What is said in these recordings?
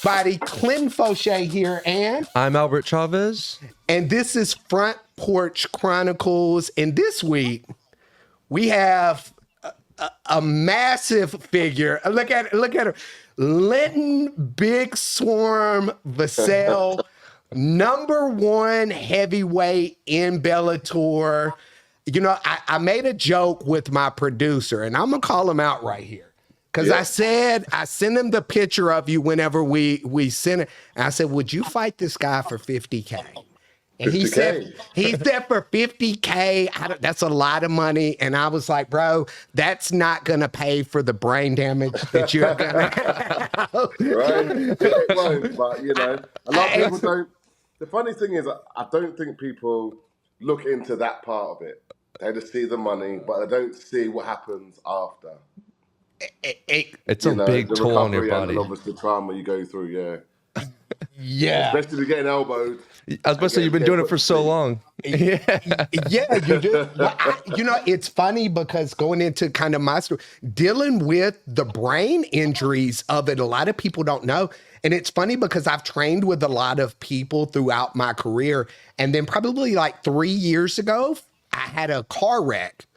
everybody. Clinton Foshee here, and I'm Albert Chavez. And this is Front Porch Chronicles. And this week, we have a massive figure. Look at her. Linton Big Swarm Vassell, #1 heavyweight in Bellator. You know, I made a joke with my producer, and I'm going to call him out right here. Because I sent him the picture of you whenever we sent it. And I said, would you fight this guy for 50K? And he said for 50K, that's a lot of money. And I was like, bro, that's not going to pay for the brain damage that you're going to have. Right? It won't, but, you know, a lot of people don't. The funny thing is, I don't think people look into that part of it. They just see the money, but they don't see what happens after. It's a big toll on your body. And obviously the trauma you go through, Yeah. Especially if you're getting elbowed. I was about to say, you've been doing it for so long. Yeah, you do. Well, you know, it's funny because going into kind of my story, dealing with the brain injuries of it, a lot of people don't know. And it's funny because I've trained with a lot of people throughout my career. And then probably like 3 years ago, I had a car wreck.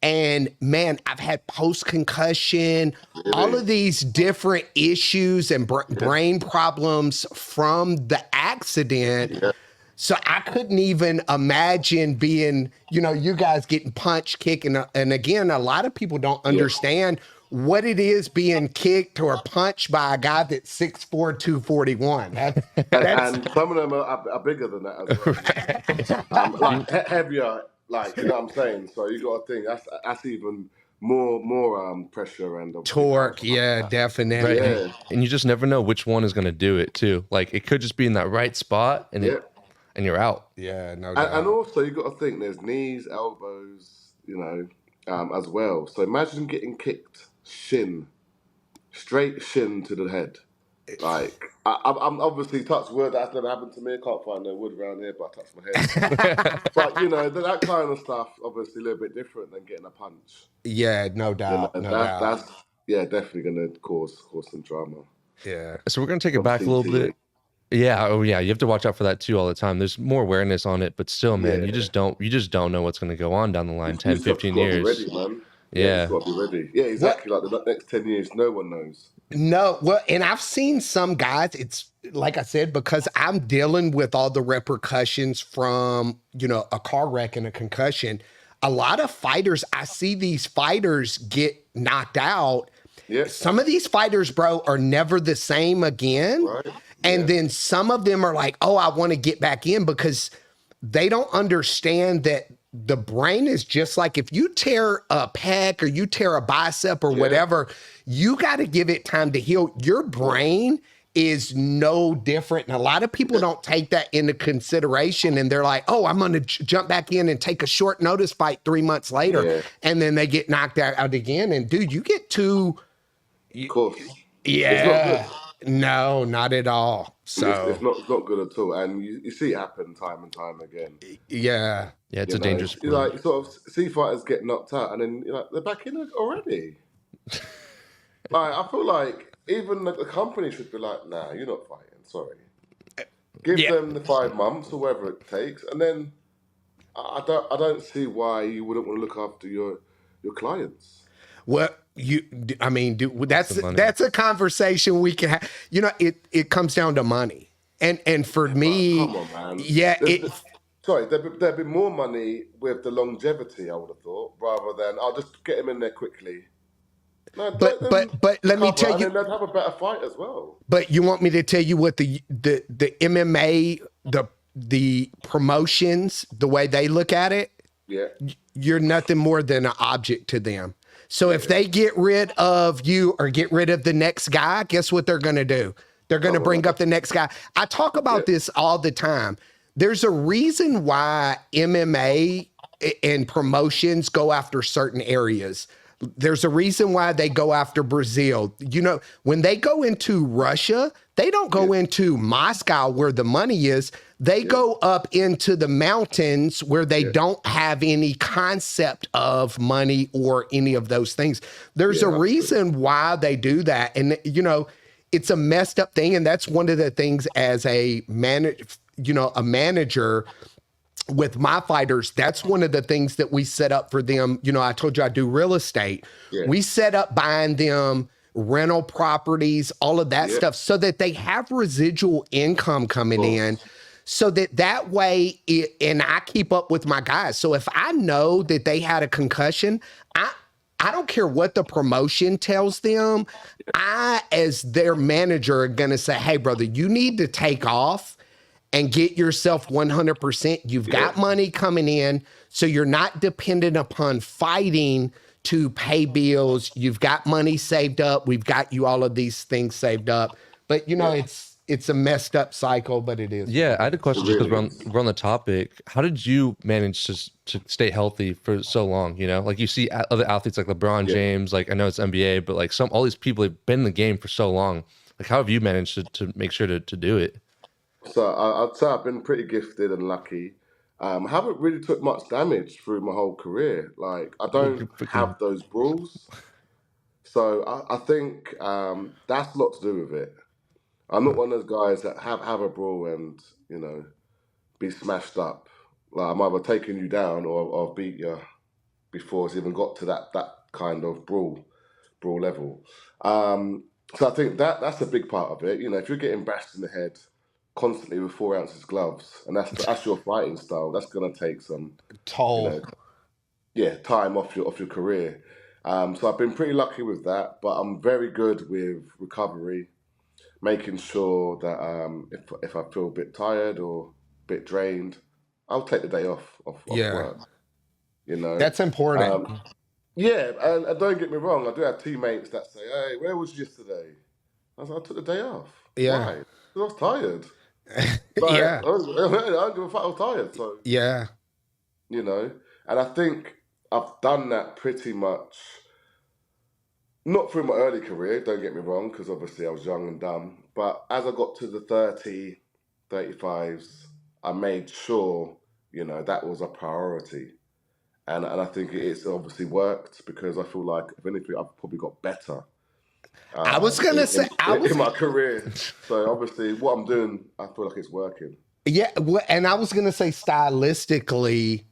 And man, I've had post-concussion, all of these different issues and brain problems from the accident. Yeah. So I couldn't even imagine being, you know, you guys getting punched, kicked. And again, a lot of people don't understand what it is being kicked or punched by a guy that's 6'4", 241. And some of them are bigger than that as well. Like heavier. Like, you know what I'm saying? So you got to think that's even more pressure and torque. Yeah, definitely. Right. Yeah. And you just never know which one is going to do it too. Like it could just be in that right spot and and you're out. Yeah, no doubt. And also you got to think there's knees, elbows, you know, as well. So imagine getting kicked straight shin to the head. Like, I'm obviously touch wood. That's never happened to me. I can't find no wood around here, but I touched my head. But, you know, that kind of stuff, obviously a little bit different than getting a punch. Yeah, no doubt. You know, that's definitely going to cause some drama. Yeah. So we're going to take it back a little bit. Yeah. Oh, yeah. You have to watch out for that, too, all the time. There's more awareness on it, but still, man, you just don't know what's going to go on down the line 10, 15 years. Be ready, man. Yeah. You've got to be ready. Yeah, exactly. Like the next 10 years, no one knows. No, well, and I've seen some guys, it's like I said, because I'm dealing with all the repercussions from, you know, a car wreck and a concussion. A lot of fighters, I see these fighters get knocked out. Yeah. Some of these fighters, bro, are never the same again. Right. And then some of them are like, oh, I want to get back in because they don't understand that the brain is just like if you tear a pec or you tear a bicep or whatever, you got to give it time to heal. Your brain is no different. And a lot of people don't take that into consideration. And they're like, oh, I'm going to jump back in and take a short notice fight 3 months later. Yeah. And then they get knocked out again. And dude, you get too. Of course. Yeah. It's not good. No, not at all. So it's not good at all. And you see it happen time and time again. Yeah. Yeah, it's a dangerous sport. Like, you sort of see fighters get knocked out and then they're back in it already. Like, I feel like even the company should be like, nah, you're not fighting, sorry. Give them the 5 months or whatever it takes, and then I don't see why you wouldn't want to look after your clients. Well, that's a conversation we can have. You know, it comes down to money, and for me, come on, man. Yeah, there'd be more money with the longevity, I would have thought, rather than I'll just get him in there quickly. No, but let me tell you, they'd have a better fight as well. But you want me to tell you what the MMA, the promotions, the way they look at it? Yeah, you're nothing more than an object to them. So if they get rid of you or get rid of the next guy, guess what they're going to do? They're going to bring up the next guy. I talk about this all the time. There's a reason why MMA and promotions go after certain areas. There's a reason why they go after Brazil. You know, when they go into Russia, they don't go into Moscow where the money is. They go up into the mountains where they don't have any concept of money or any of those things. There's a reason why they do that. And, you know, it's a messed up thing. And that's one of the things as a manager with my fighters, that's one of the things that we set up for them. I told you I do real estate. Yeah. We set up buying them rental properties, all of that stuff, so that they have residual income coming in, so that way and I keep up with my guys. So if I know that they had a concussion, I don't care what the promotion tells them. I, as their manager, are going to say, hey, brother, you need to take off and get yourself 100%. You've got money coming in, so you're not dependent upon fighting to pay bills. You've got money saved up. Have got you all of these things saved up. But, it's a messed up cycle, but it is. Yeah, I had a question just because we're on the topic. How did you manage to stay healthy for so long? Like you see other athletes like LeBron James, like I know it's NBA, but like all these people have been in the game for so long. Like how have you managed to make sure to do it? So I'd say I've been pretty gifted and lucky. I haven't really took much damage through my whole career. Like I don't have those brawls. So I think that's a lot to do with it. I'm not one of those guys that have a brawl and, be smashed up. Like I'm either taking you down or beat you before it's even got to that kind of brawl level. So I think that's a big part of it. If you're getting bashed in the head constantly with 4 ounces gloves, and that's your fighting style, that's gonna take some toll. Time off your career. So I've been pretty lucky with that, but I'm very good with recovery, making sure that if I feel a bit tired or a bit drained, I'll take the day off work. That's important. And don't get me wrong, I do have teammates that say, "Hey, where was you yesterday?" I took the day off. Why? Because I was tired. I don't give a fuck. I was tired. So and I think I've done that pretty much. Not through my early career, don't get me wrong, because obviously I was young and dumb. But as I got to the 30, 35s, I made sure, that was a priority. And I think it's obviously worked, because I feel like, if anything, I've probably got better. I was going to say... in my career. So obviously what I'm doing, I feel like it's working. Yeah, and I was going to say stylistically,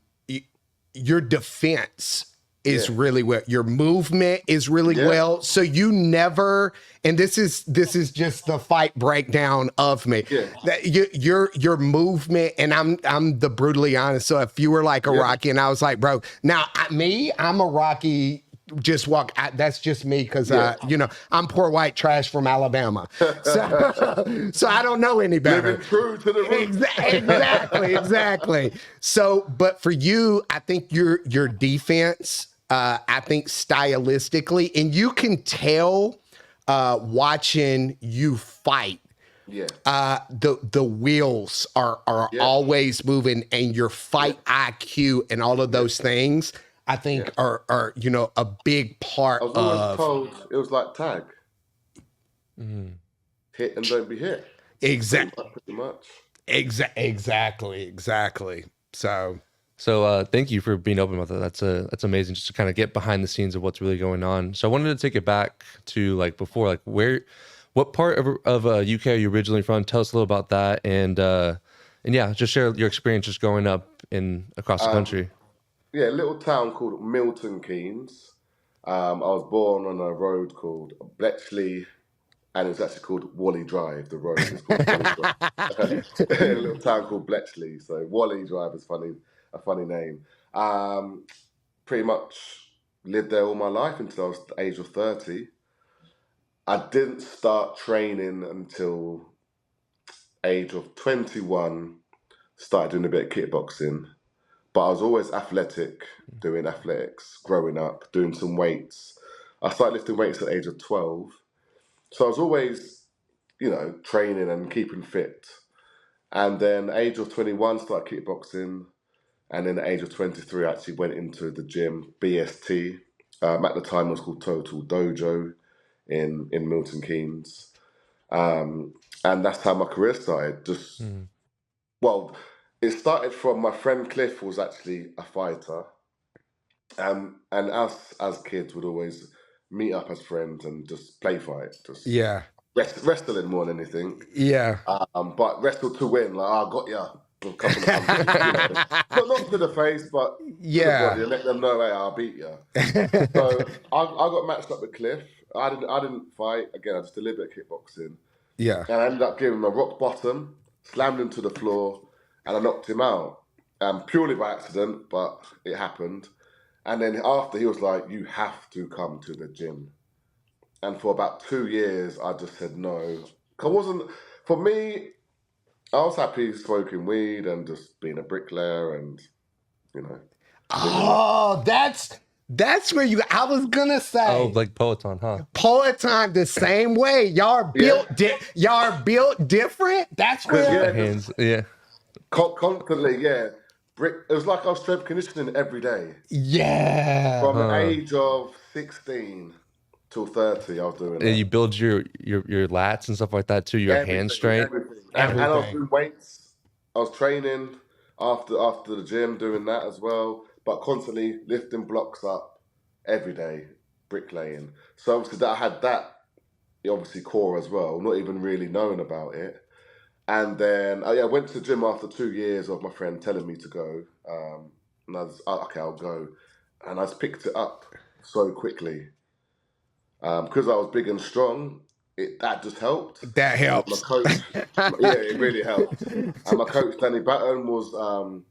your defense is really well. Your movement is really well. So you never, and this is just the fight breakdown of me. That your movement, and I'm the brutally honest. So if you were like a Rocky, and I was like, bro, now I'm a Rocky. Just walk. That's just me, because I'm poor white trash from Alabama. So I don't know any better. Living true to the roots. Exactly. So, but for you, I think your defense. I think stylistically, and you can tell watching you fight. The wheels are always moving, and your fight IQ and all of those things, I think are a big part of. I was always told it was like tag. Hit and don't be hit. Exactly. Pretty much. Exactly. So thank you for being open about that. That's amazing, just to kind of get behind the scenes of what's really going on. So I wanted to take it back to like before, like what part of UK are you originally from? Tell us a little about that, and just share your experience just growing up across the country. A little town called Milton Keynes. I was born on a road called Bletchley, and it's actually called Wally Drive. The road is called Wally Drive. A little town called Bletchley. So Wally Drive is a funny name. Pretty much lived there all my life until I was the age of 30. I didn't start training until age of 21. Started doing a bit of kickboxing. But I was always athletic, doing athletics, growing up, doing some weights. I started lifting weights at the age of 12. So I was always, training and keeping fit. And then age of 21, started kickboxing. And then at the age of 23, I actually went into the gym, BST. At the time, it was called Total Dojo in Milton Keynes. And that's how my career started. It started from my friend Cliff was actually a fighter. And us as kids would always meet up as friends and just play fight. wrestling more than anything. Yeah. But wrestle to win. Like, I got ya. A couple of punches, not to the face, but to the body, and let them know, hey, I'll beat you. So I got matched up with Cliff. I didn't fight. Again, I just did a little bit of kickboxing. Yeah. And I ended up giving him a rock bottom, slammed him to the floor, and I knocked him out. Purely by accident, but it happened. And then after, he was like, you have to come to the gym. And for about 2 years, I just said no. For me, I was happy smoking weed and just being a bricklayer and, Oh, that's where I was gonna say. Oh, like Peloton, huh? Peloton the same way. Y'all are built y'all are built different. That's where Hands, yeah. Constantly, yeah. It was like I was strength conditioning every day. Yeah. From the age of 16 till 30, I was doing that. And you build your lats and stuff like that too, your hand strength. Everything. And I was doing weights. I was training after the gym, doing that as well, but constantly lifting blocks up every day, bricklaying. So obviously I had that, obviously core as well, not even really knowing about it. And then I went to the gym after 2 years of my friend telling me to go. And I was, okay, I'll go. And I just picked it up so quickly. Because I was big and strong, that just helped. That helps. My coach, it really helped. And my coach, Danny Batten, was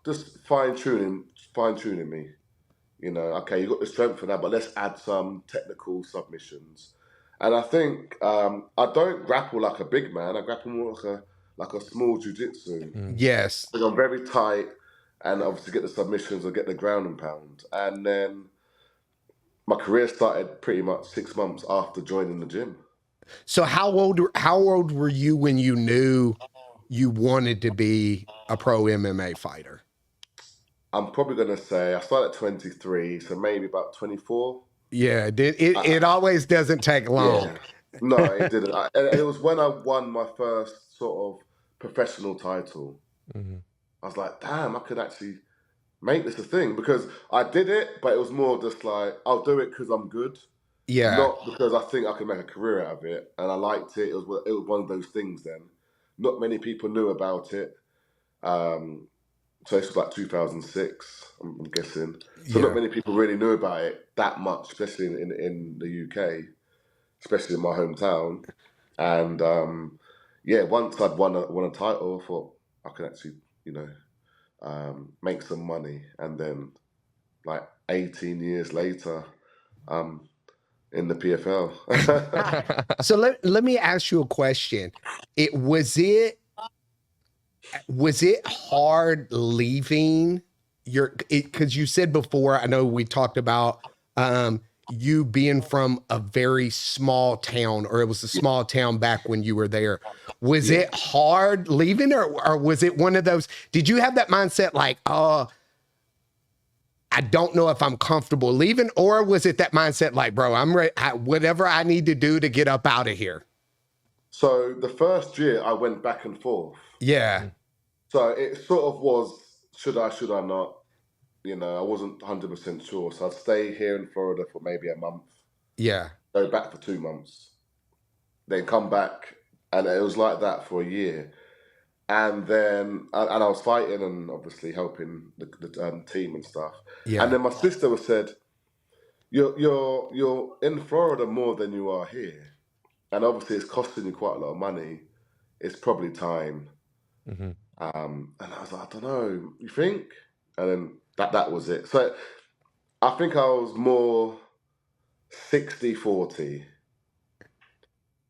just fine-tuning me. Okay, you got the strength for that, but let's add some technical submissions. And I think I don't grapple like a big man. I grapple more like a small jiu-jitsu. Yes. I'm very tight, and obviously get the submissions or get the ground and pound. And then my career started pretty much 6 months after joining the gym. So how old were you when you knew you wanted to be a pro MMA fighter? I'm probably going to say I started at 23, so maybe about 24. Yeah, it always doesn't take long. Yeah. No, it didn't. It was when I won my first sort of professional title. Mm-hmm. I was like, damn, I could actually make this a thing, because I did it, but it was more just like, I'll do it because I'm good. Yeah. Not because I think I can make a career out of it. And I liked it. It was one of those things then. Not many people knew about it. So this was like 2006, I'm guessing. So not many people really knew about it that much, especially in the UK, especially in my hometown. And once I'd won a title, I thought I could actually, make some money. And then like 18 years later, in the PFL. So let me ask you a question. Was it hard leaving because you said before, I know we talked about you being from a very small town, or it was a small town back when you were there. Was it hard leaving, or was it one of those, did you have that mindset like, I don't know if I'm comfortable leaving, or was it that mindset like, bro, I'm ready, whatever I need to do to get up out of here? So the first year I went back and forth. Yeah. So it sort of was, should I not? I wasn't 100% sure. So I'd stay here in Florida for maybe a month. Yeah. Go back for 2 months. Then come back. And it was like that for a year. And then, and I was fighting and obviously helping the team and stuff. Yeah. And then my sister said, "You're in Florida more than you are here, and obviously it's costing you quite a lot of money. It's probably time." Mm-hmm. And I was like, "I don't know. You think?" And then that was it. So I think I was more 60-40.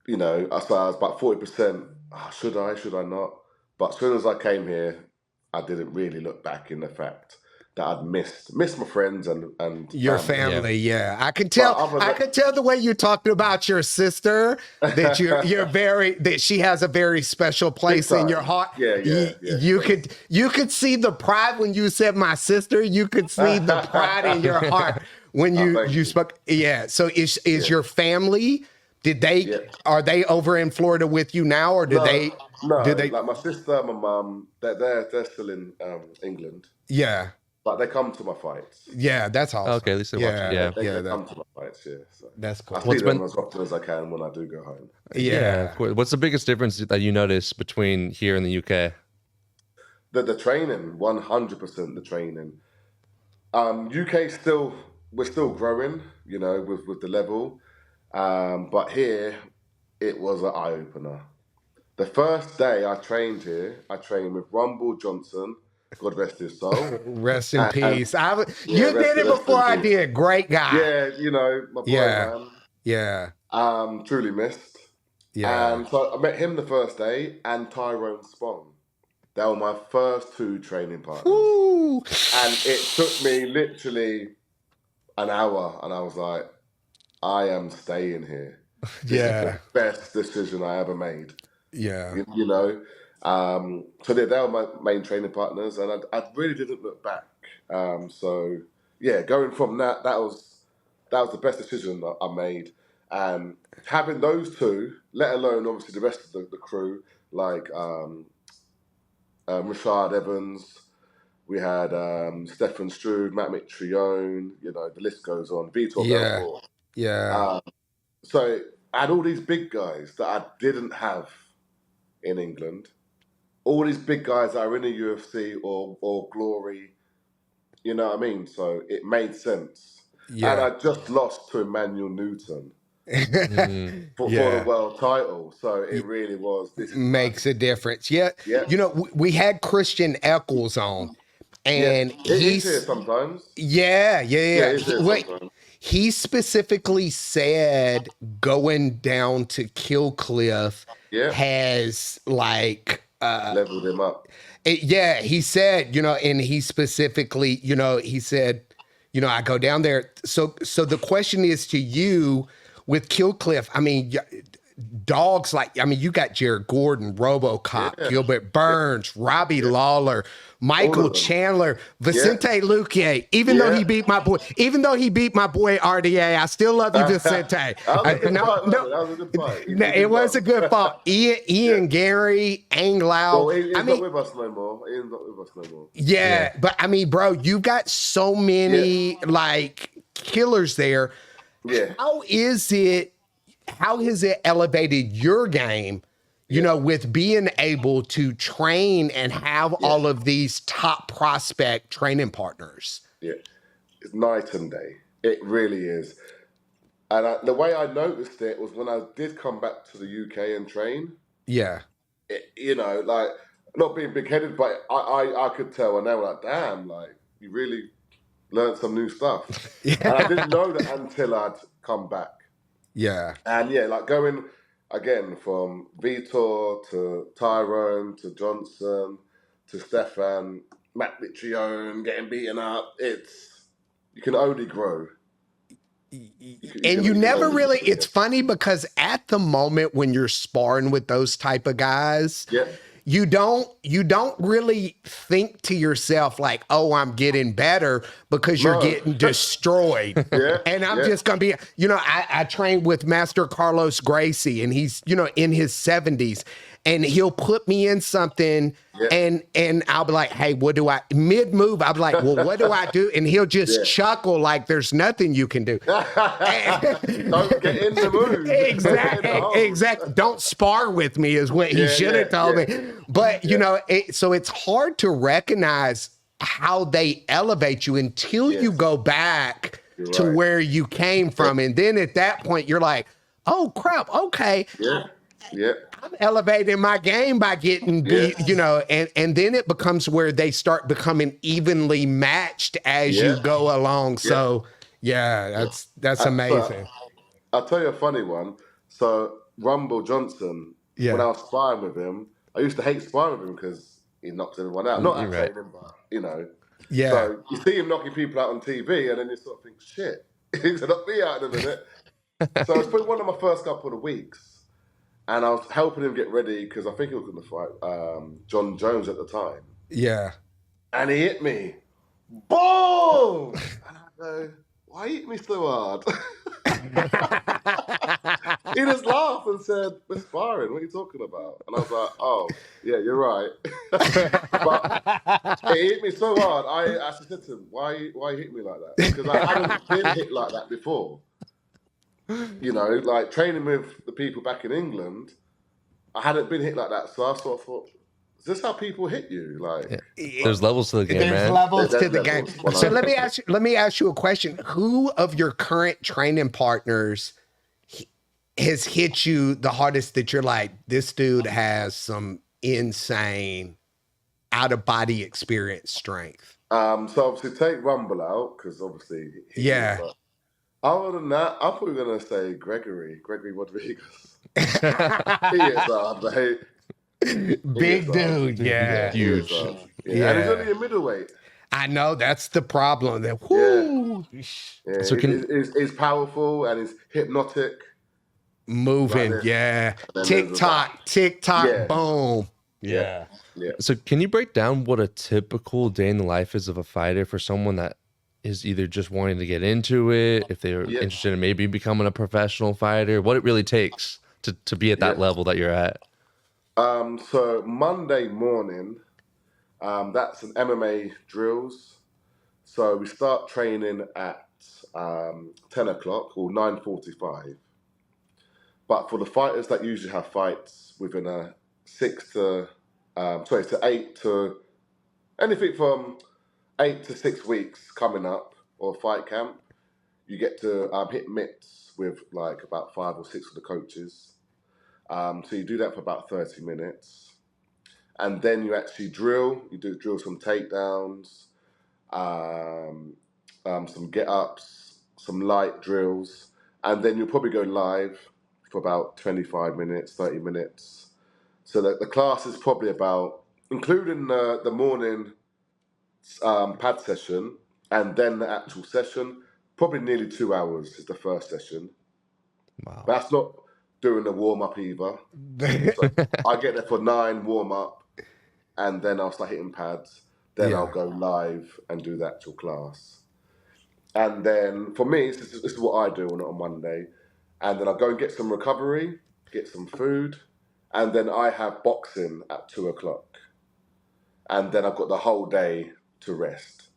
I was about 40%. Should I not? But as soon as I came here, I didn't really look back in the fact that I'd missed my friends and your family. Yeah. I could tell the way you talked about your sister that that she has a very special place in your heart. Yeah. You could see the pride when you said my sister. You could see the pride in your heart when you spoke. Yeah. So is your family? Are they over in Florida with you now, or No, they? like my sister, my mum, they're still in England. Yeah. Like they come to my fights. Yeah, that's awesome. Okay, at least they're watching. Yeah. They come to my fights. Yeah, so that's cool. I see them as often as I can when I do go home. Yeah, of course. What's the biggest difference that you notice between here and the UK? The training, 100% the training. UK we're still growing, you know, with the level. But here it was an eye opener. The first day I trained here, I trained with Rumble Johnson, God rest his soul. Rest in peace. You did it before I did. Great guy. Yeah, you know, my boy, man. Yeah. Truly missed. Yeah. And so I met him the first day and Tyrone Spong. They were my first 2 training partners. Ooh. And it took me literally an hour, and I was like, I am staying here. This is the best decision I ever made. Yeah. You know? So they were my main training partners, and I really didn't look back. So, yeah, going from that was the best decision that I made. And having those 2, let alone obviously the rest of the crew, like Rashad Evans, we had Stefan Struve, Matt Mitrione, you know, the list goes on. Vitor Belfort. Yeah. So I had all these big guys that I didn't have in England. All these big guys that are in the UFC or Glory, you know what I mean? So it made sense. Yeah. And I just lost to Emmanuel Newton for the world title. So it really was. This makes a difference. Yeah. You know, we had Christian Eccles on. And he's here sometimes. Yeah. He's here sometimes. He specifically said going down to Kill Cliff has like leveled him up. He said, you know, and he specifically, you know, he said, you know, I go down there. So the question is to you with Kill Cliff. I mean, dogs like, I mean, you got Jared Gordon, RoboCop, Gilbert Burns, Robbie Lawler, Michael Chandler, Vicente Luque. Even though he beat my boy RDA, I still love you, Vicente. It was a good fight. Ian Gary, Ang Lau. Well, he's not with us no more. Yeah, but I mean, bro, you got so many like killers there. Yeah. How has it elevated your game, you know, with being able to train and have all of these top prospect training partners? Yeah, it's night and day. It really is. And the way I noticed it was when I did come back to the UK and train. Yeah. You know, like, not being big-headed, but I could tell, and they were like, damn, like, you really learned some new stuff. And I didn't know that until I'd come back. Yeah. And like going again from Vitor to Tyrone to Johnson to Stefan, Matt Mitrione getting beaten up. You can only grow. You never really, it's funny because at the moment when you're sparring with those type of guys, you don't really think to yourself like, oh, I'm getting better, because you're getting destroyed. And I'm just going to be, you know, I trained with Master Carlos Gracie, and he's, you know, in his 70s, and he'll put me in something and I'll be like, hey, what do I, mid-move, I'll be like, well, what do I do? And he'll just chuckle like there's nothing you can do. Don't get in the move. Exactly. Don't spar with me is what he should have told me. But, you know, so it's hard to recognize how they elevate you until you go back to where you came from. And then at that point, you're like, oh, crap, okay. I'm elevating my game by getting beat, you know, and then it becomes where they start becoming evenly matched as you go along. So, that's amazing. I'll tell you a funny one. So, Rumble Johnson, when I was sparring with him, I used to hate sparring with him because he knocks everyone out. Not at training, but, you know. So, you see him knocking people out on TV, and then you sort of think, shit, he's going to knock me out in a minute. So, I was probably one of my first couple of weeks. And I was helping him get ready because I think he was going to fight John Jones at the time. Yeah. And he hit me. Boom! And I go, why hit me so hard? He just laughed and said, "We're sparring. What are you talking about?" And I was like, "Oh, yeah, you're right." But it hit me so hard. I actually said to him, "Why hit me like that?" Because I hadn't been hit like that before. You know, like training with the people back in England, I hadn't been hit like that. So I sort of thought, "Is this how people hit you?" Like, There's levels to the game, There's man. levels There's to the levels, game. 100%. So let me ask you a question. Who of your current training partners has hit you the hardest that you're like, this dude has some insane out of body experience strength? So obviously take Rumble out because obviously, Yeah. But other than that, I thought we were gonna say Gregory Rodriguez. He is mate. Big dude, yeah. Huge. And he's Yeah. only a middleweight. I know that's the problem. That whoo, Yeah, So he's powerful and he's hypnotic. moving, Like this. yeah. then TikTok, Yeah. boom. Yeah. So can you break down what a typical day in the life is of a fighter for someone that is either just wanting to get into it, if they're interested in maybe becoming a professional fighter, what it really takes to be at that level that you're at? So Monday morning, that's an MMA drills. So we start training at 10 o'clock or 9:45. But for the fighters that usually have fights within a 8 to anything from 8 to 6 weeks coming up, or fight camp, you get to hit mitts with like about 5 or 6 of the coaches. So you do that for about 30 minutes. And then you actually drill. You drill some takedowns, some get-ups, some light drills. And then you'll probably go live for about 25 minutes, 30 minutes. So the class is probably about, including the morning pad session and then the actual session, probably nearly 2 hours is the first session. Wow. But that's not doing the warm-up either. So I get there for 9 warm-up, and then I'll start hitting pads. Then I'll go live and do the actual class. And then for me, this is what I do on Monday. And then I'll go and get some recovery, get some food, and then I have boxing at 2 o'clock. And then I've got the whole day to rest.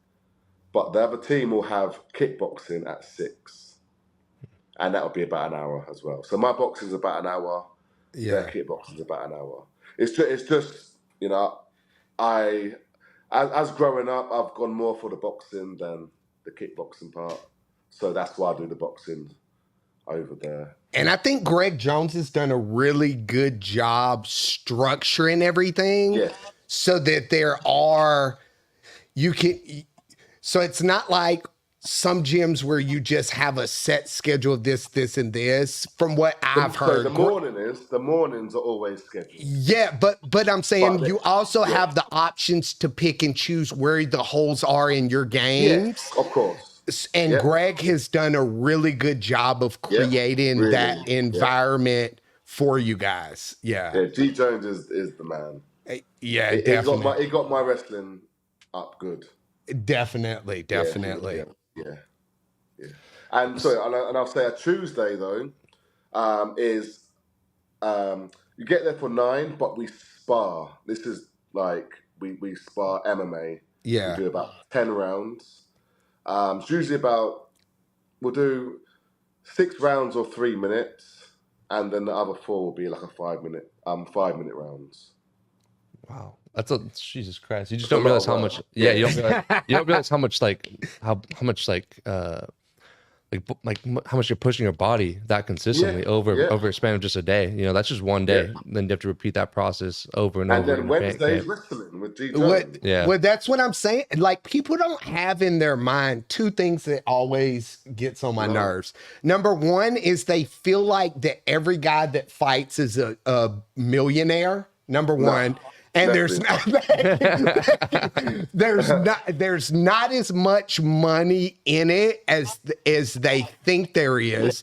But the other team will have kickboxing at 6. And that'll be about an hour as well. So my boxing's about an hour. Their kickboxing's about an hour. It's just you know, as growing up, I've gone more for the boxing than the kickboxing part. So that's why I do the boxing over there. And I think Greg Jones has done a really good job structuring everything so that so it's not like some gyms where you just have a set schedule of this, and this. From what I've heard, So the mornings are always scheduled. Yeah, but I'm saying you also have the options to pick and choose where the holes are in your games. Yes, of course. And Greg has done a really good job of creating that environment for you guys. Yeah, G Jones is the man. Yeah, He definitely. He got my wrestling up good. Definitely. Yeah. And so, and I'll say a Tuesday though, is you get there for 9, but we spar. This is like we spar MMA. Yeah. We do about 10 rounds. It's usually we'll do 6 rounds or 3 minutes, and then the other 4 will be like a 5-minute rounds. Wow. Jesus Christ. You just don't realize how much. Yeah, you don't realize how much how much how much you're pushing your body that consistently over a span of just a day. You know, that's just one day. Then you have to repeat that process over and over. And then Wednesday's wrestling with G Jones. Well, that's what I'm saying. Like, people don't have in their mind 2 things that always gets on my nerves. Number one is they feel like that every guy that fights is a millionaire. Number one. And there's not as much money in it as they think there is.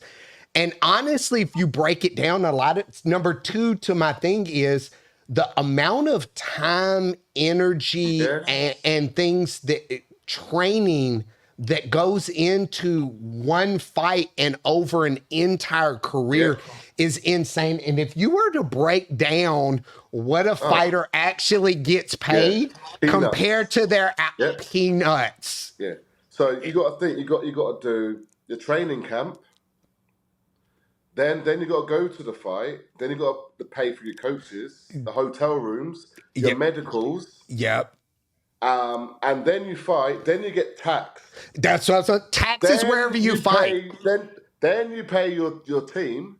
And honestly, if you break it down a lot, number 2 to my thing is the amount of time, energy, and things that training that goes into one fight and over an entire career is insane. And if you were to break down what a fighter actually gets paid compared to their peanuts. Yeah. So you got to think, you got to do your training camp. Then you got to go to the fight. Then you got to pay for your coaches, the hotel rooms, your medicals. Yep. And then you fight. Then you get taxed. That's what I'm saying. Taxes wherever you fight. Then you pay your team,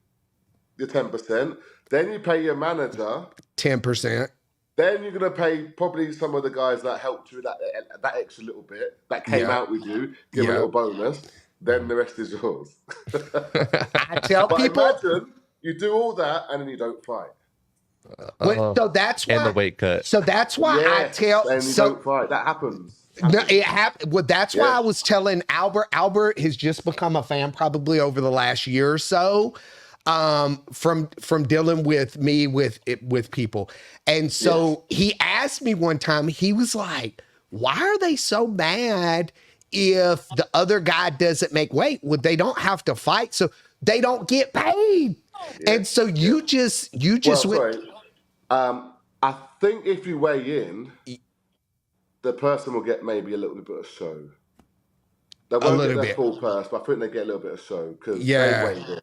your 10%. Then you pay your manager 10%. Then you're gonna pay probably some of the guys that helped you that extra little bit that came out with you, give a little bonus. Then the rest is yours. I tell people, imagine you do all that and then you don't fight. So that's why, and the weight cut. So that's why I tell. And you don't fight. That happens. No, it happened. Well, that's why I was telling Albert. Albert has just become a fan probably over the last year or so, from dealing with me with people. And so he asked me one time. He was like, "Why are they so mad if the other guy doesn't make weight? Well, they don't have to fight, so they don't get paid." And so you just I think if you weigh in, the person will get maybe a little bit of show. They won't get their full purse, but I think they get a little bit of show because they weighed in.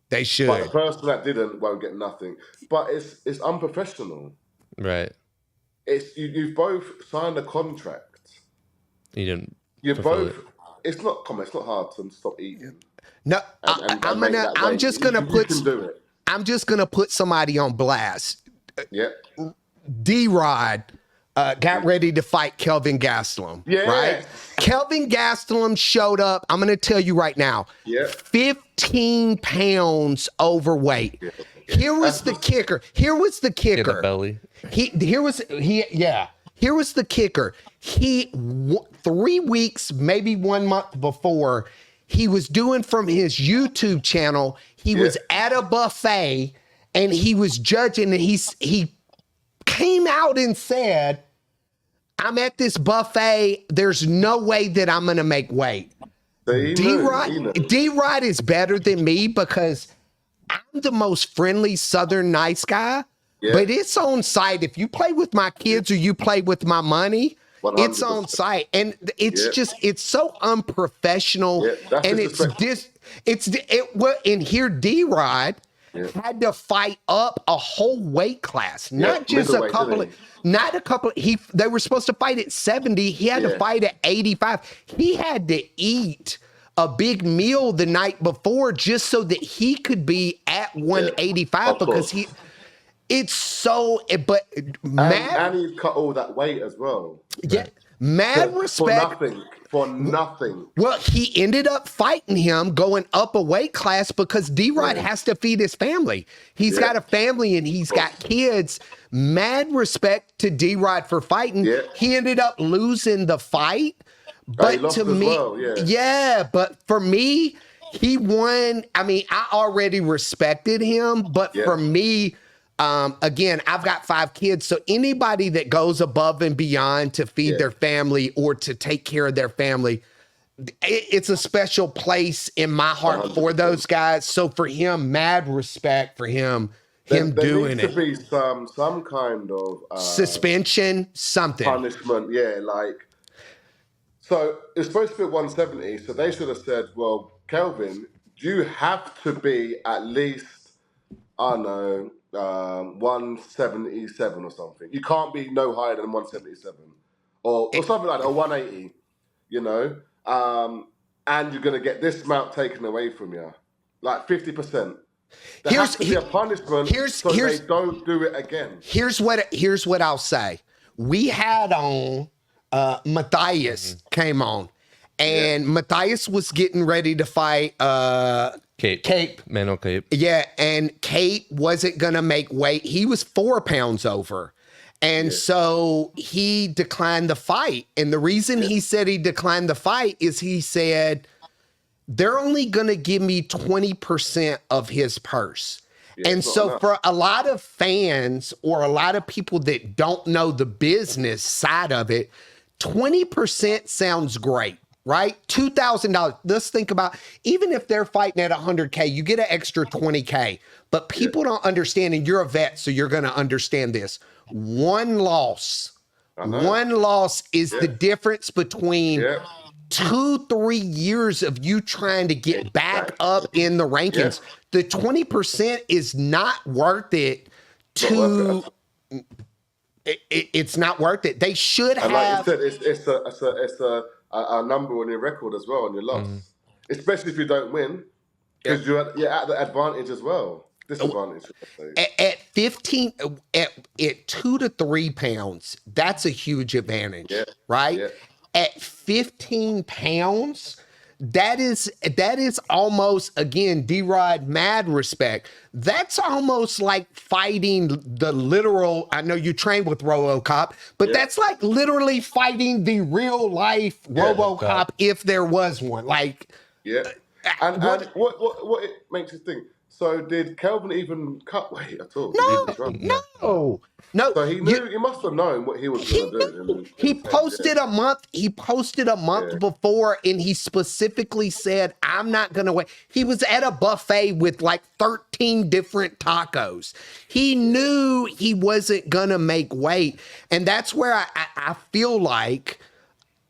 They should. But the person that didn't won't get nothing. But it's unprofessional. Right. It's you've both signed a contract. You didn't. You're both. It's not hard to stop eating. No, I'm just gonna put somebody on blast. Yeah. D-Rod got ready to fight Kelvin Gastelum. Yeah. Right? Kelvin Gastelum showed up. I'm gonna tell you right now. Yeah. 15 pounds overweight. Yeah. Here was the kicker. Here was the kicker. Belly. Here was the kicker. 3 weeks, maybe 1 month before, he was doing from his YouTube channel. He was at a buffet and he was judging, and he came out and said, "I'm at this buffet. There's no way that I'm going to make weight." D-Rod is better than me because I'm the most friendly Southern nice guy, but it's on site. If you play with my kids or you play with my money, 100%. It's on site. And it's just, it's so unprofessional. And and here D-Rod had to fight up a whole weight class, not just a couple they were supposed to fight at 70. He had to fight at 85. He had to eat a big meal the night before just so that he could be at 185 because and he cut all that weight as well. Yeah. Mad respect. For nothing. Well, he ended up fighting him going up a weight class because D-Rod has to feed his family. He's got a family and he's got kids. Mad respect to D-Rod for fighting. Yeah. He ended up losing the fight. But to me, but for me, he won. I mean, I already respected him, but for me, again, I've got 5 kids, so anybody that goes above and beyond to feed their family or to take care of their family, it's a special place in my heart for those guys. So for him, mad respect for him doing it. There needs to be some kind of suspension, something. Punishment, so it's supposed to be at 170, so they should have said, well, Kelvin, you have to be at least, I don't know, 177 or something. You can't be no higher than 177 or something like that, or 180, and you're going to get this amount taken away from you, like 50%. There has to be a punishment so they don't do it again. Here's what I'll say. We had on Matthias came on, and Matthias was getting ready to fight Cape. Manuel Cape. Yeah, and Cape wasn't going to make weight. He was 4 pounds over. And so he declined the fight. And the reason he said he declined the fight is he said, they're only going to give me 20% of his purse. Yeah, and so for a lot of fans or a lot of people that don't know the business side of it, 20% sounds great. right? $2,000. Let's think about, even if they're fighting at 100K, you get an extra 20K. But people don't understand, and you're a vet, so you're going to understand this. One loss is the difference between 2-3 years of you trying to get back up in the rankings. The 20% is not worth it to. It's not worth it. They should have. Like you said, it's a number on your record as well on your loss, especially if you don't win, because you're at the advantage as well. Disadvantage. At 15, at 2 to 3 pounds, that's a huge advantage, right? Yeah. At 15 pounds, that is almost, again, D-Rod, mad respect. That's almost like fighting the literal, I know you trained with RoboCop, but that's like literally fighting the real life RoboCop if there was one. Like, and what it makes you think? So did Kelvin even cut weight at all? No. So he knew. He must have known what he was going to do. He posted a month. He posted a month before, and he specifically said, "I'm not going to wait." He was at a buffet with like 13 different tacos. He knew he wasn't going to make weight, and that's where I feel like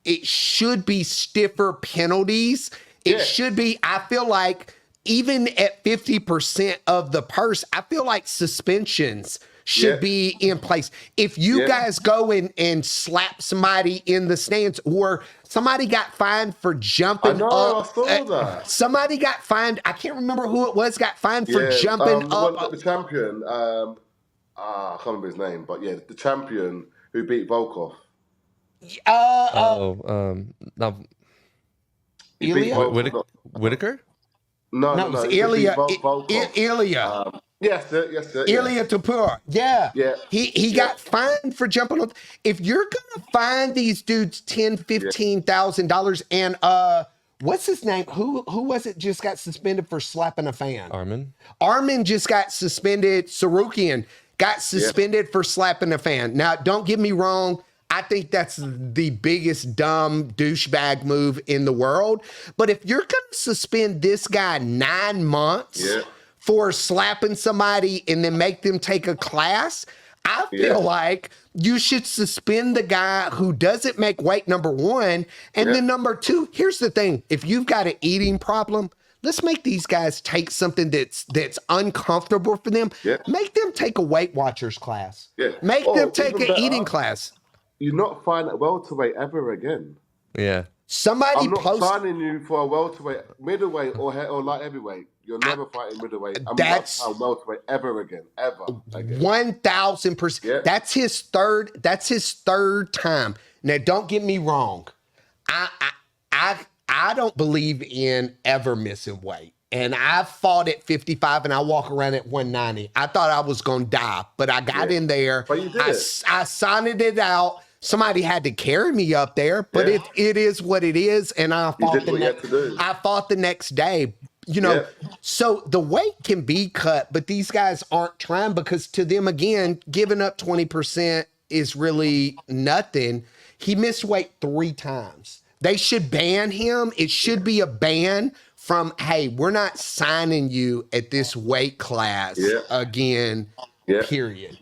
it should be stiffer penalties. It should be. I feel like. Even at 50% of the purse, I feel like suspensions should be in place. If you guys go in and slap somebody in the stands, or somebody got fined for jumping up. I saw that. Somebody got fined. I can't remember who it was, got fined for jumping up. The champion, I can't remember his name, but the champion who beat Volkov. Whitaker? No, it was Ilya. Yes, sir. Ilya Tapur. Yeah. He got fined for jumping on. If you're gonna fine these dudes $10,000-$15,000, and what's his name? Who was it? Just got suspended for slapping a fan. Armin just got suspended. Sarukian got suspended for slapping a fan. Now, don't get me wrong. I think that's the biggest dumb douchebag move in the world. But if you're going to suspend this guy 9 months for slapping somebody and then make them take a class, I feel like you should suspend the guy who doesn't make weight, number one. And then number two, here's the thing. If you've got an eating problem, let's make these guys take something that's uncomfortable for them. Make them take a Weight Watchers class. Make them take an eating class. You're not fighting at welterweight ever again. Somebody I'm not signing you for a welterweight, middleweight, or light heavyweight. You're never fighting middleweight. I'm not fighting welterweight ever again. 1,000%. That's his third. That's his third time. Now, don't get me wrong. I don't believe in ever missing weight. And I fought at 55 and I walk around at 190. I thought I was going to die, but I got in there. But you did I signed it out. Somebody had to carry me up there, but it is what it is. And I fought the next day. You know, so the weight can be cut, but these guys aren't trying, because to them, again, giving up 20% is really nothing. He missed weight 3 times. They should ban him. It should be a ban from, hey, we're not signing you at this weight class again, period.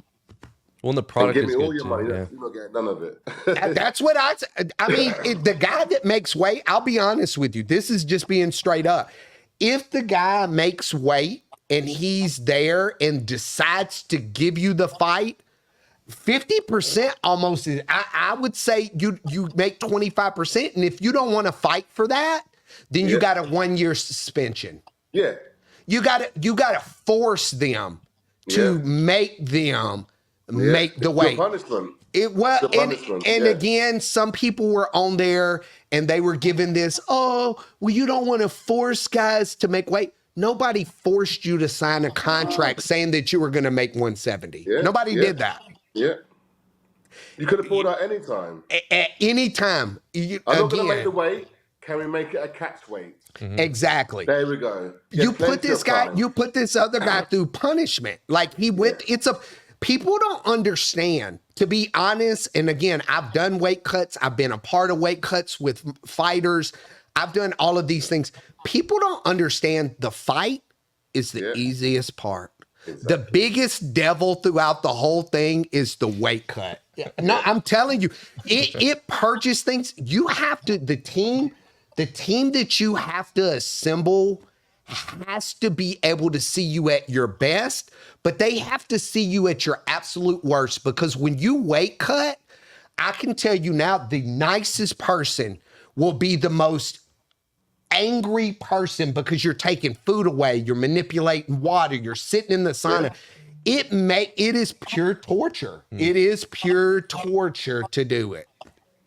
Well, the product give is me all good your too, money. You're not getting none of it. That's what I mean, the guy that makes weight, I'll be honest with you. This is just being straight up. If the guy makes weight and he's there and decides to give you the fight, 50% almost is, I would say you make 25%. And if you don't want to fight for that, then you got a 1-year suspension. You gotta force them to make them make the weight. Punishment. It was, and again, some people were on there and they were given this, you don't want to force guys to make weight. Nobody forced you to sign a contract saying that you were going to make 170. Nobody did that. You could have pulled out any time. At any time. I'm not going to make the weight. Can we make it a catch weight? Exactly. There we go. You put this guy, you put this other guy through punishment. Like he went, people don't understand, to be honest. And again, I've done weight cuts. I've been a part of weight cuts with fighters. I've done all of these things. People don't understand the fight is the easiest part. Exactly. The biggest devil throughout the whole thing is the weight cut. No, I'm telling you, it purges things. You have to, the team that you have to assemble has to be able to see you at your best, but they have to see you at your absolute worst, because when you weight cut, I can tell you now, the nicest person will be the most angry person, because you're taking food away, you're manipulating water, you're sitting in the sauna. It is pure torture. It is pure torture to do it.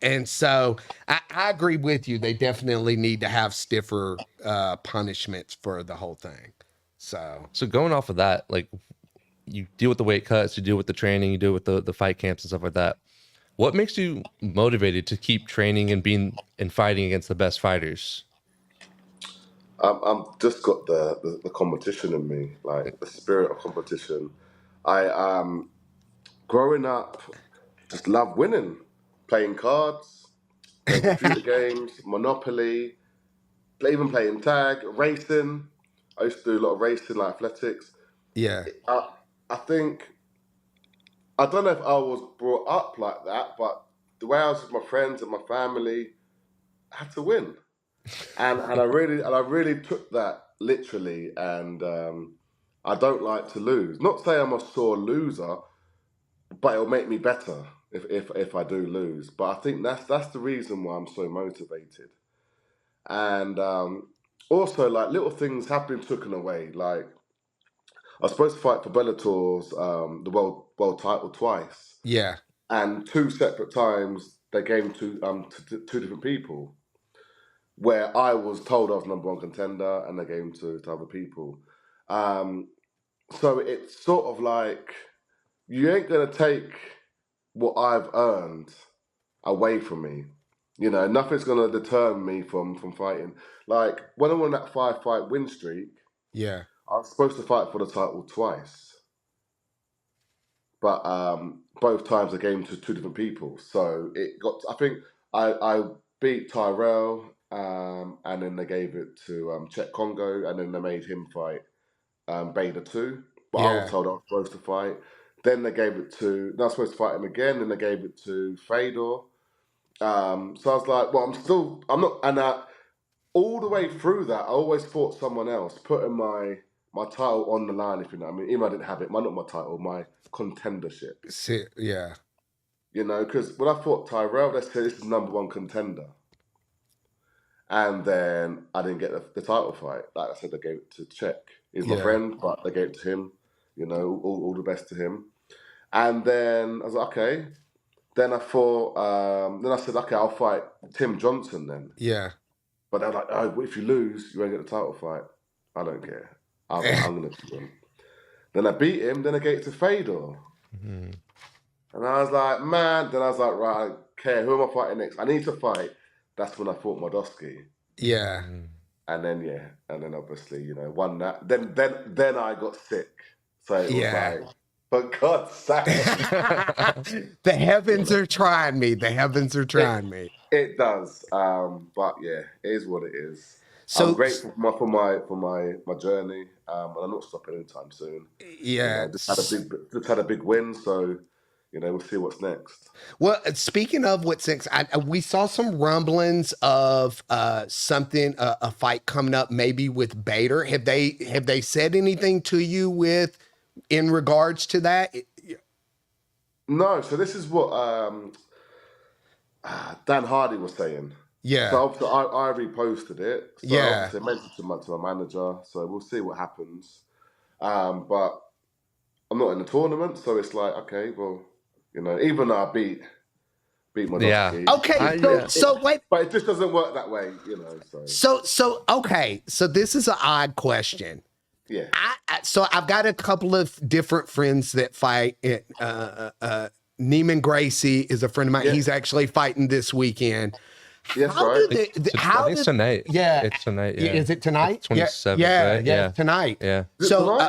And so I agree with you. They definitely need to have stiffer punishments for the whole thing. So going off of that, like, you deal with the weight cuts, you deal with the training, you deal with the fight camps and stuff like that. What makes you motivated to keep training and being and fighting against the best fighters? I'm just got the competition in me, like the spirit of competition. I growing up just loved winning, playing cards, playing computer games, Monopoly, even playing tag, racing. I used to do a lot of racing, like athletics. Yeah. I think, I don't know if I was brought up like that, but the way I was with my friends and my family, I had to win. And I really took that literally, and I don't like to lose. Not say I'm a sore loser, but it'll make me better if I do lose. But I think that's the reason why I'm so motivated. And also, like, little things have been taken away. Like, I was supposed to fight for Bellator's the world title twice. Yeah. And 2 separate times they gave to 2 different people, where I was told I was #1 contender and they gave to other people. So it's sort of like, you ain't going to take what I've earned away from me. You know, nothing's going to deter me from fighting. Like, when I won that 5-fight win streak, yeah, I was supposed to fight for the title twice. But both times I gave to 2 different people. So it got, I think I beat Tyrell, and then they gave it to Czech Congo, and then they made him fight Bader too. But I was told I was supposed to fight. Then they gave it to, I was supposed to fight him again, and they gave it to Fedor. So I was like, well, I'm not, and all the way through that, I always fought someone else, putting my title on the line, if you know what I mean. Even though I didn't have it, not my title, my contendership. Yeah. You know, because when I fought Tyrell, they said this is #1 contender. And then I didn't get the title fight. Like I said, they gave it to Czech. He's my friend, but they gave it to him. You know, all the best to him. And then I was like, okay. Then I thought, then I said, okay, I'll fight Tim Johnson then. Yeah. But they're like, oh, if you lose, you won't get the title fight. I don't care. I'm going to beat him. Then I beat him, then I gave it to Fedor. Mm-hmm. And I was like, man, then I was like, right, I don't care. Who am I fighting next? I need to fight. That's when I fought Modosky. Yeah. And then obviously, you know, won that. Then I got sick. So it was like, for God's sake. The heavens are trying me. The heavens are trying me. It does. But yeah, it is what it is. So I'm grateful for my journey. And I'm not stopping anytime soon. Yeah. You know, just had a big win, so you know, we'll see what's next. Well, speaking of what's next, we saw some rumblings of something, a fight coming up, maybe with Bader. Have they said anything to you in regards to that? No. So this is what Dan Hardy was saying. Yeah. So obviously I reposted it. So yeah. Obviously I mentioned it to my manager. So we'll see what happens. But I'm not in the tournament, so it's like, okay, well, you know, even though I beat Modosky. Yeah. Okay. So wait. But it just doesn't work that way, you know. So okay. So this is an odd question. Yeah. So I've got a couple of different friends that fight. Neiman Gracie is a friend of mine. Yeah. He's actually fighting this weekend. Yes, right. I think it's tonight. Yeah. It's tonight. Yeah. Is it tonight? 27th, yeah. right? Yeah. Tonight. Yeah. So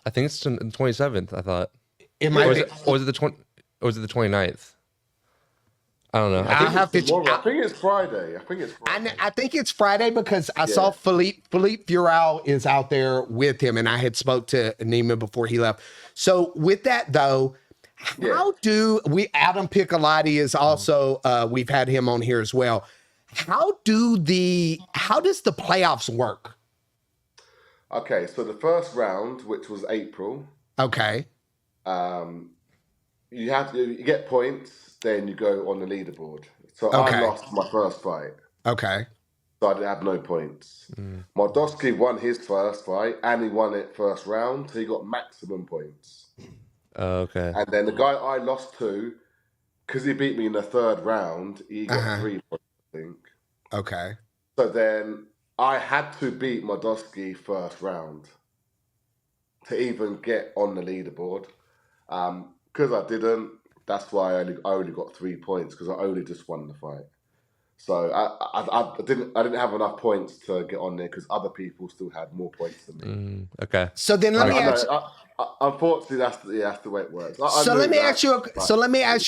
I think it's the 27th, I thought. It might be. Or is it the 29th? I don't know. I have to. I think it's Friday. I think it's Friday because I saw Philippe Furel is out there with him, and I had spoke to Neiman before he left. So with that though, how do we? Adam Piccolotti is also. We've had him on here as well. How does the playoffs work? Okay, so the first round, which was April. Okay. You get points. Then you go on the leaderboard. So Okay. I lost my first fight. Okay. So I didn't have no points. Mordowski won his first fight and he won it first round. So he got maximum points. Okay. And then the guy I lost to, because he beat me in the third round, he got 3 points, I think. Okay. So then I had to beat Mordowski first round to even get on the leaderboard. Because I didn't, that's why I only got 3 points, because I only just won the fight. So I didn't have enough points to get on there because other people still had more points than me. Okay. So then let me ask. Unfortunately, that's the way it works. So let me ask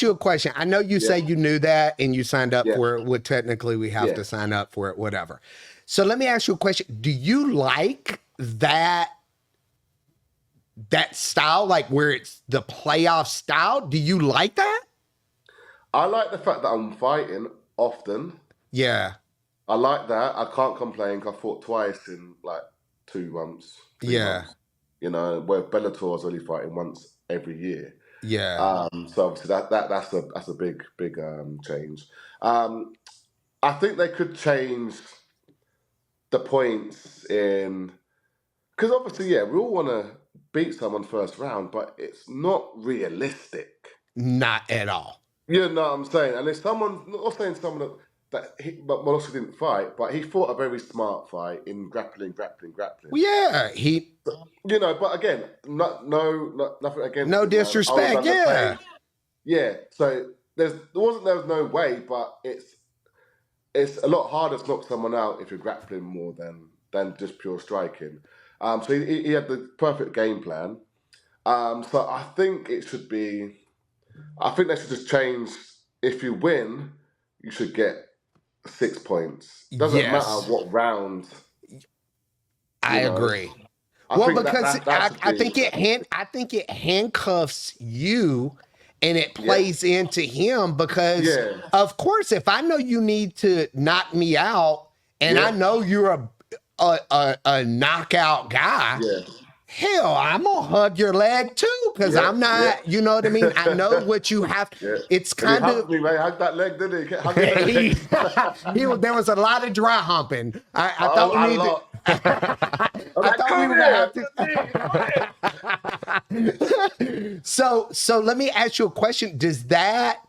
you a question. I know you say you knew that and you signed up for it. Well, technically, we have to sign up for it, whatever. So let me ask you a question. Do you like that style, like where it's the playoff style? Do you like that? I like the fact that I'm fighting often. Yeah. I like that. I can't complain. I fought twice in like 2 months. 3 months. You know, where Bellator is only fighting once every year. Yeah. So obviously that's a big change. I think they could change the points in, because obviously, we all want to beat someone first round, but it's not realistic. Not at all. You know what I'm saying? And if someone, not saying someone but Molosky didn't fight, but he fought a very smart fight in grappling. Well, yeah, you know, but again, nothing against. No disrespect, yeah. So there was no way, but it's a lot harder to knock someone out if you're grappling more than just pure striking. So he had the perfect game plan. So I think it should be. I think they should just change. If you win, you should get 6 points. Doesn't matter what round. I agree. I think it handcuffs you, and it plays into him because, of course, if I know you need to knock me out, and I know you're a knockout guy. Hell, I'm gonna hug your leg too, because I'm not. You know what I mean? I know what you have. It's kind of. He hugged that leg, didn't he? There was a lot of dry humping. I thought we needed. I thought we were gonna have to. So let me ask you a question. Does that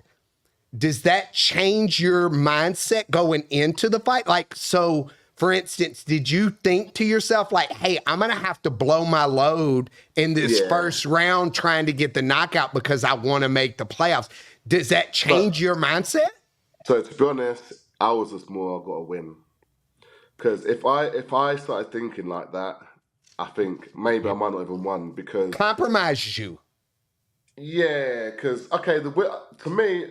change your mindset going into the fight? Like, so. For instance, did you think to yourself, like, hey, I'm going to have to blow my load in this first round trying to get the knockout because I want to make the playoffs? Does that change your mindset? So to be honest, I was just more, I've got to win. Because if I started thinking like that, I think maybe I might not even won because... Compromises you. Yeah, because, to me,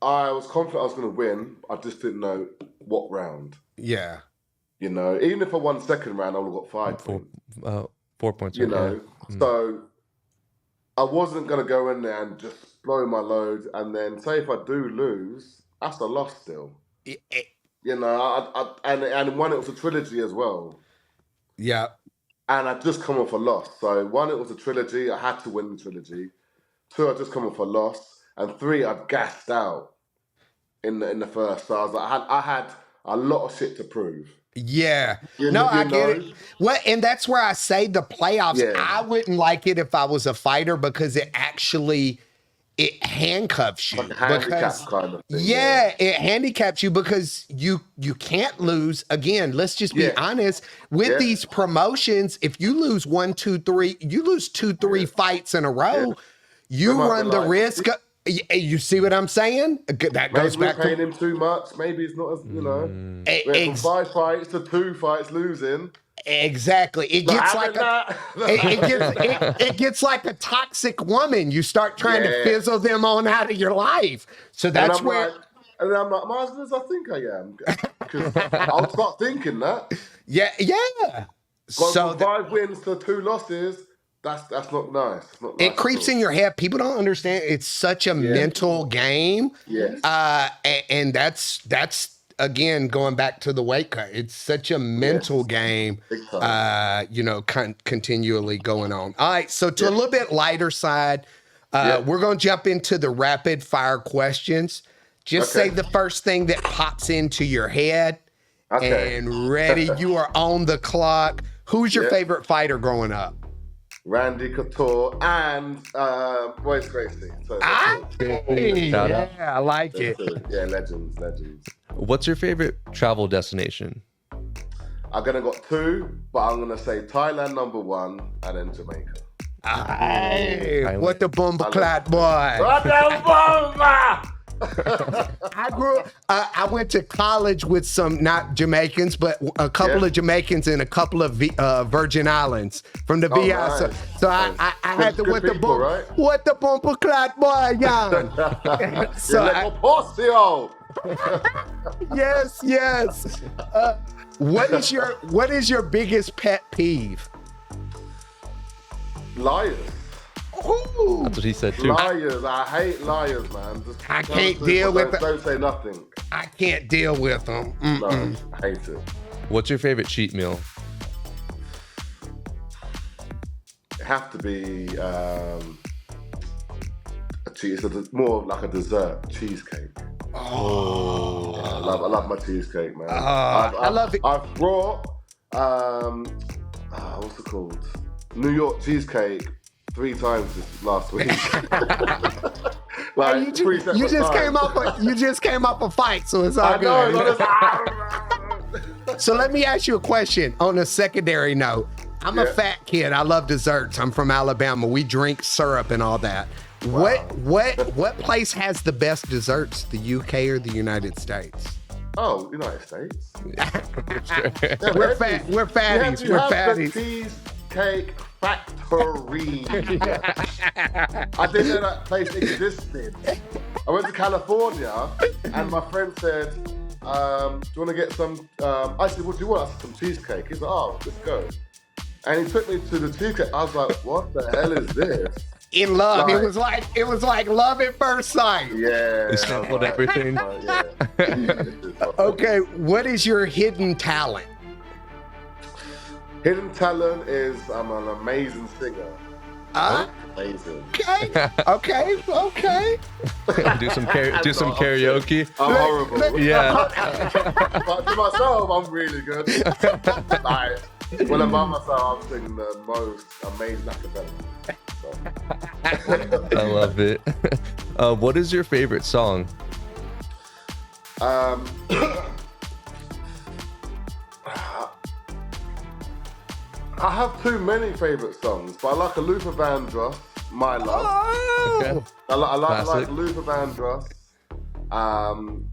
I was confident I was going to win. I just didn't know what round. Yeah. You know, even if I won second round, I would have got 5 points. 4 points. You know, so I wasn't going to go in there and just blow my load. And then say if I do lose, that's a loss still. You know, and one, it was a trilogy as well. Yeah. And I'd just come off a loss. So 1, it was a trilogy. I had to win the trilogy. 2, I'd just come off a loss. And 3, I'd gassed out in the first. So I was like, I had a lot of shit to prove. Yeah. I get it. Well, and that's where I say the playoffs, I wouldn't like it if I was a fighter because it handcuffs you. Like a handicap kind of thing. It handicaps you because you can't lose. Again, let's just be honest. With these promotions, if you lose 1, 2, 3, you lose 2, 3 fights in a row, you run the risk of... You see what I'm saying? That goes back to paying him too much. Maybe it's not as, you know, from 5 fights to 2 fights losing. Exactly. It gets like it gets like a toxic woman. You start trying to fizzle them on out of your life. So that's where. And I'm like, am I as good as I think I am? Because I'll start thinking that. Yeah. So 5 wins to 2 losses. That's not nice. It creeps in your head. People don't understand. It's such a mental game. Yeah. And that's again going back to the weight cut. It's such a mental game. Continually going on. All right. So to a little bit lighter side, we're gonna jump into the rapid fire questions. Just say the first thing that pops into your head. And ready. You are on the clock. Who's your favorite fighter growing up? Randy Couture and Royce Gracie. So I like it. Yeah, legends. What's your favorite travel destination? I'm gonna got 2, but I'm gonna say Thailand #1 and then Jamaica. Hey, what the boomba-clad boy. What the bomba! I went to college with some, not Jamaicans, but a couple of Jamaicans and a couple of Virgin Islands from the VI. Nice. So I had to, what the boomba-clad boy, young. Yes. What is your biggest pet peeve? Liars. Ooh. That's what he said too. Liars. I hate liars, man. I can't deal with it. Don't say nothing. I can't deal with them. No, I hate it. What's your favorite cheat meal? It have to be a cheese. It's more like a dessert cheesecake. Oh, yeah, I love my cheesecake, man. I love it. I've brought what's it called? New York cheesecake 3 times this last week. Like you just came off a fight, so it's all good. So let me ask you a question on a secondary note. I'm a fat kid. I love desserts. I'm from Alabama. We drink syrup and all that. Wow. What place has the best desserts? The UK or the United States? Oh, United States. We're fatties. We're fatties. Cheesecake Factory. I didn't know that place existed. I went to California and my friend said, do you want to get some, I said, what do you want? I said, some cheesecake. He's like, oh, let's go. And he took me to the cheesecake. I was like, what the hell is this? In love. It was like love at first sight. Yeah. They sampled everything. Okay, what is your hidden talent? Hidden talent is I'm an amazing singer. Amazing. Okay. do some karaoke. I'm horrible. Yeah. But to myself, I'm really good. Like, when I'm by myself, I'm singing the most amazing acapella. So. I love it. What is your favorite song? I have too many favorite songs, but I like a Luther Vandross, My Love. Oh! Okay. I like Luther Vandross.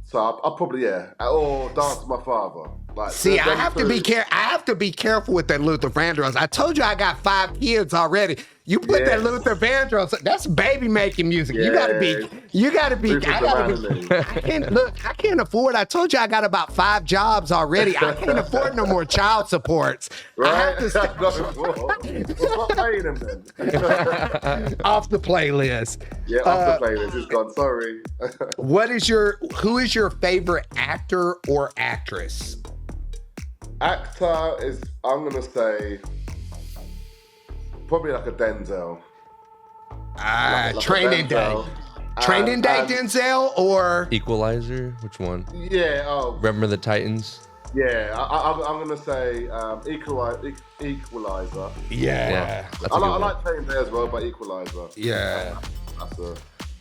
So I'll probably or Dance with My Father. Like, see, I have to be careful with that Luther Vandross. I told you I got 5 kids already. You put that Luther Vandross, that's baby making music. You gotta be. I can't afford. I told you I got about 5 jobs already. I can't afford no more child supports. Right? I have to stop paying them then. Off the playlist. Yeah, off the playlist. It's gone. Sorry. Who is your favorite actor or actress? Actor is, I'm gonna say, probably like a Denzel. Training Day. Training Day, Denzel, or Equalizer? Which one? Yeah. Oh. Remember the Titans? Yeah, I'm gonna say Equalizer. Yeah. I like Training Day as well, but Equalizer. Yeah.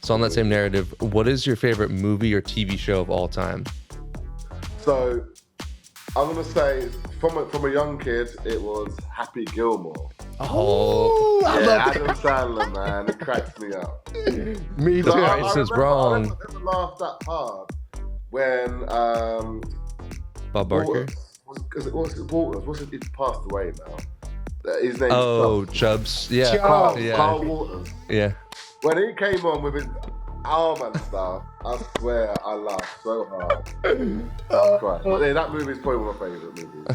So on that same narrative, what is your favorite movie or TV show of all time? So I'm gonna say from a young kid, it was Happy Gilmore. Oh, I love Adam Sandler, man, it cracks me up. Me too. This is wrong. I never laughed that hard when Bob Barker. Was What's important? He's passed away now. His name. Oh, Chubbs. Yeah. Carl Walters. Yeah. When he came on with his arm and stuff, I swear I laughed so hard. I cried. But yeah, that movie is probably one of my favorite movies.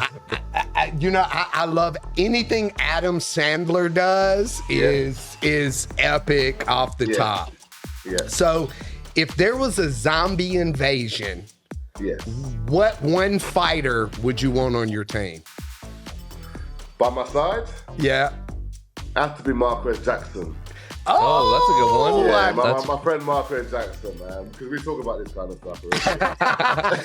I love anything Adam Sandler does is epic off the top. Yeah. So if there was a zombie invasion, what one fighter would you want on your team? By my side? Yeah. Have to be Marquez Jackson. Oh, that's a good one. Yeah, That's... my friend Marquez Jackson, man. Because we talk about this kind of stuff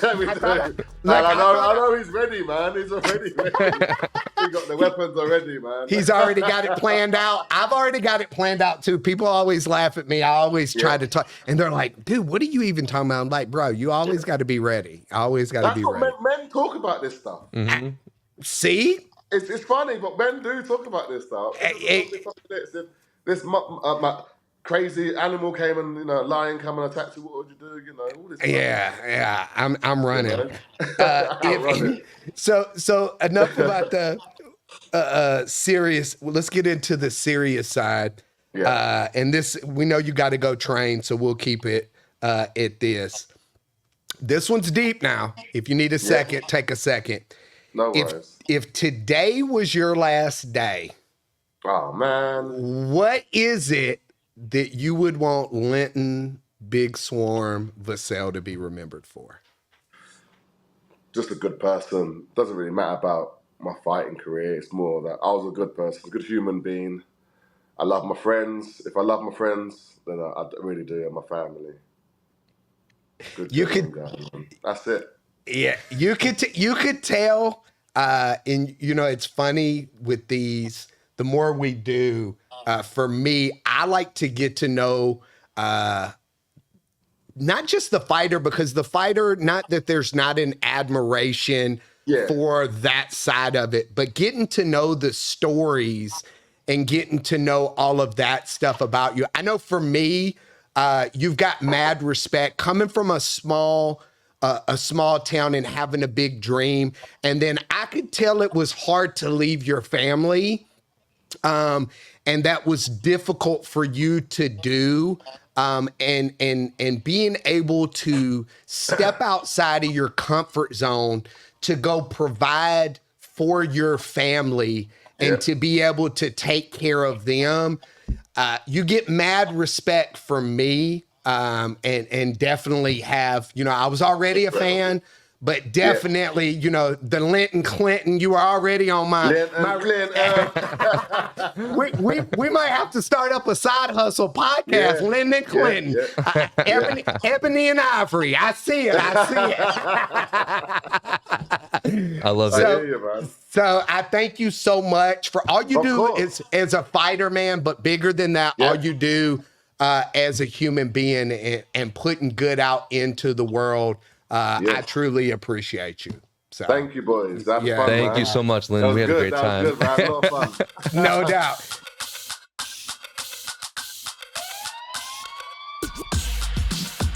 already. We do. I know he's ready, man. He's already ready. He got the weapons already, man. He's already got it planned out. I've already got it planned out too. People always laugh at me. I always try to talk, and they're like, "Dude, what are you even talking about?" I'm like, "Bro, you always got to be ready. Always got to be ready." That's what men talk about this stuff. Mm-hmm. See? It's funny, but men do talk about this stuff. This crazy animal came and lion came and attacked you. What would you do? All this stuff. Yeah. I'm running. Running. So enough about the serious. Well, let's get into the serious side. Yeah. And this, we know you got to go train, so we'll keep it at this. This one's deep now. If you need a second, take a second. No worries. If today was your last day, oh man, what is it that you would want Linton Big Swarm Vassell to be remembered for? Just a good person. Doesn't really matter about my fighting career. It's more that I was a good person, a good human being. I love my friends. If I love my friends, then I really do. And my family. That's it. Yeah, you could tell. And it's funny with these. The more we do, for me, I like to get to know not just the fighter, because the fighter, not that there's not an admiration for that side of it, but getting to know the stories and getting to know all of that stuff about you. I know for me, you've got mad respect coming from a small town and having a big dream. And then I could tell it was hard to leave your family. And that was difficult for you to do. And being able to step outside of your comfort zone to go provide for your family and to be able to take care of them. You get mad respect from me. And definitely have, I was already a fan, but definitely, the Linton Clinton, you were already on my we might have to start up a side hustle podcast, Linton Clinton, Ebony and Ivory. I see it. I love it. So I thank you so much for all you do as a fighter, man, but bigger than that, all you do as a human being and putting good out into the world. I truly appreciate you. So thank you, boys. That was fun, thank you so much, Lynn. We had a great time. That was good, man. A lot of fun. No doubt.